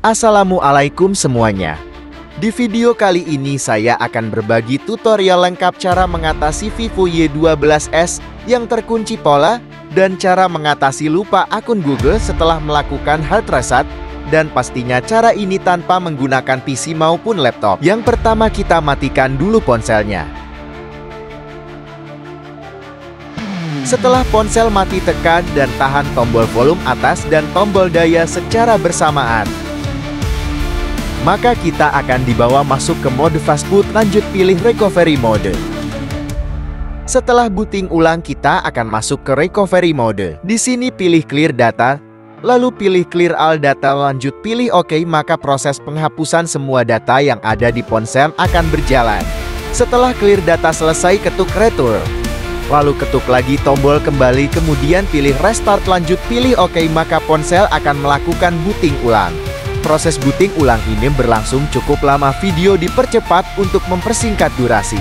Assalamualaikum semuanya. Di video kali ini saya akan berbagi tutorial lengkap cara mengatasi Vivo Y12s yang terkunci pola dan cara mengatasi lupa akun Google setelah melakukan hard reset, dan pastinya cara ini tanpa menggunakan PC maupun laptop. Yang pertama, kita matikan dulu ponselnya. Setelah ponsel mati, tekan dan tahan tombol volume atas dan tombol daya secara bersamaan. Maka kita akan dibawa masuk ke mode fast boot, lanjut pilih recovery mode. Setelah booting ulang, kita akan masuk ke recovery mode. Di sini pilih clear data, lalu pilih clear all data, lanjut pilih OK, maka proses penghapusan semua data yang ada di ponsel akan berjalan. Setelah clear data selesai, ketuk return. Lalu ketuk lagi tombol kembali, kemudian pilih restart, lanjut pilih OK, maka ponsel akan melakukan booting ulang. Proses booting ulang ini berlangsung cukup lama, video dipercepat untuk mempersingkat durasi.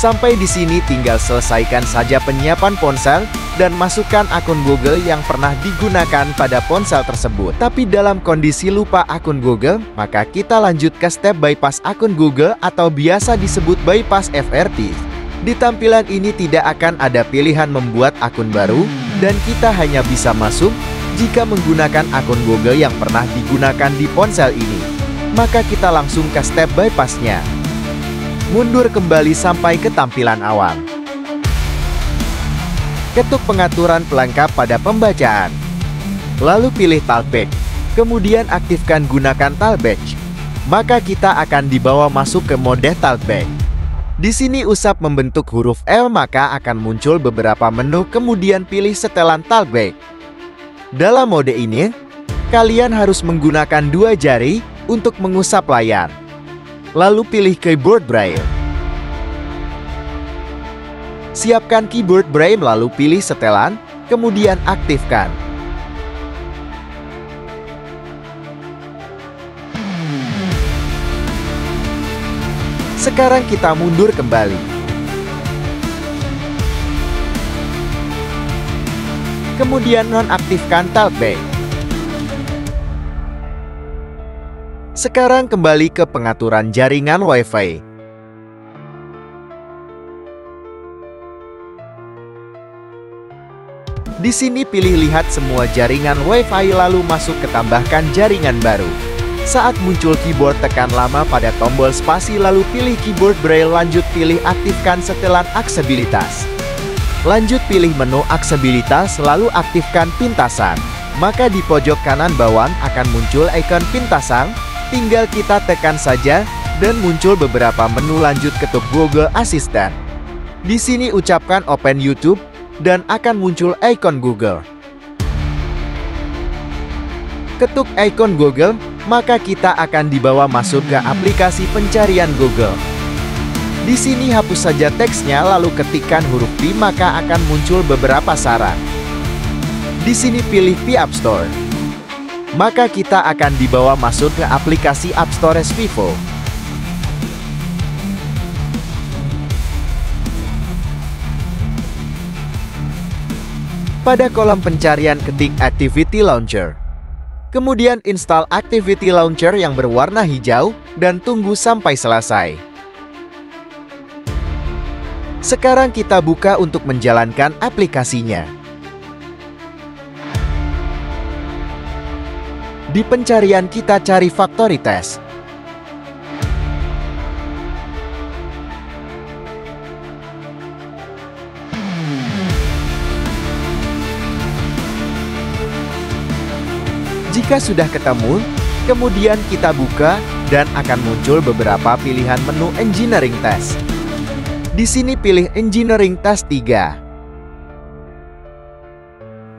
Sampai di sini tinggal selesaikan saja penyiapan ponsel dan masukkan akun Google yang pernah digunakan pada ponsel tersebut. Tapi dalam kondisi lupa akun Google, maka kita lanjut ke step bypass akun Google atau biasa disebut bypass FRP. Di tampilan ini tidak akan ada pilihan membuat akun baru, dan kita hanya bisa masuk jika menggunakan akun Google yang pernah digunakan di ponsel ini. Maka kita langsung ke step bypassnya. Mundur kembali sampai ke tampilan awal. Ketuk pengaturan pelengkap pada pembacaan. Lalu pilih talkback. Kemudian aktifkan gunakan talkback. Maka kita akan dibawa masuk ke mode talkback. Di sini usap membentuk huruf L, maka akan muncul beberapa menu, kemudian pilih setelan talkback. Dalam mode ini, kalian harus menggunakan dua jari untuk mengusap layar. Lalu pilih keyboard braille. Siapkan keyboard braille, lalu pilih setelan, kemudian aktifkan. Sekarang kita mundur kembali. Kemudian nonaktifkan talkback. Sekarang kembali ke pengaturan jaringan Wi-Fi. Di sini pilih lihat semua jaringan Wi-Fi, lalu masuk ke tambahkan jaringan baru. Saat muncul keyboard, tekan lama pada tombol spasi, lalu pilih keyboard braille, lanjut pilih aktifkan setelan aksesibilitas. Lanjut pilih menu aksesibilitas, lalu aktifkan pintasan. Maka di pojok kanan bawah akan muncul ikon pintasan, tinggal kita tekan saja dan muncul beberapa menu, lanjut ketuk Google Assistant. Di sini ucapkan open YouTube dan akan muncul ikon Google. Ketuk ikon Google, maka kita akan dibawa masuk ke aplikasi pencarian Google. Di sini hapus saja teksnya, lalu ketikkan huruf P, maka akan muncul beberapa saran. Di sini pilih P App Store. Maka kita akan dibawa masuk ke aplikasi App Store Vivo. Pada kolom pencarian ketik Activity Launcher. Kemudian install Activity Launcher yang berwarna hijau dan tunggu sampai selesai. Sekarang kita buka untuk menjalankan aplikasinya. Di pencarian kita cari Factory Test. Jika sudah ketemu, kemudian kita buka dan akan muncul beberapa pilihan menu Engineering Test. Di sini pilih Engineering Test 3.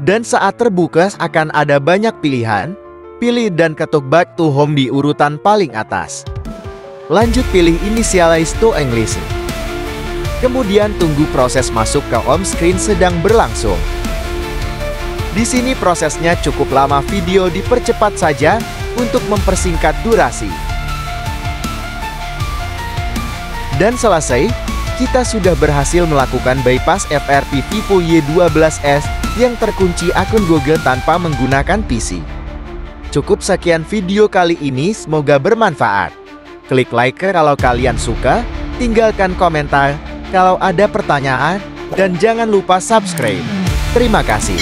Dan saat terbuka akan ada banyak pilihan. Pilih dan ketuk Back to Home di urutan paling atas. Lanjut pilih Initialize to English. Kemudian tunggu proses masuk ke home screen sedang berlangsung. Di sini prosesnya cukup lama, video dipercepat saja untuk mempersingkat durasi. Dan selesai. Kita sudah berhasil melakukan bypass FRP Vivo Y12s yang terkunci akun Google tanpa menggunakan PC. Cukup sekian video kali ini, semoga bermanfaat. Klik like kalau kalian suka, tinggalkan komentar kalau ada pertanyaan, dan jangan lupa subscribe. Terima kasih.